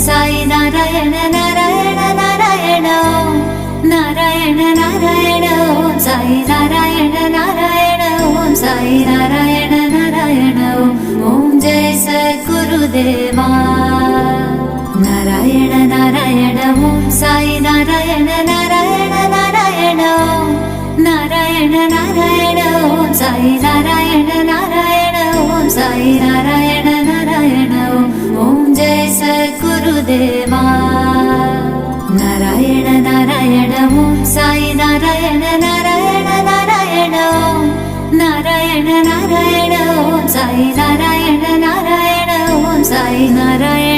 Sai Narayan Narayan Narayan Om Narayan Narayan Om Sai Narayan Narayan Om Sai Narayan Narayan Om Jai सद्गुरुदेवा Narayan Narayan Om Sai Narayan Narayan Narayan Om Narayan Narayan Om Sai Narayan Narayan Om Sai Narayan Narayan Om Jai सद्गुरुदेवा Narayan Narayan Om Sai Narayan Narayan Narayan Om Narayan Narayan Om Sai Narayan Narayan Om Sai Narayan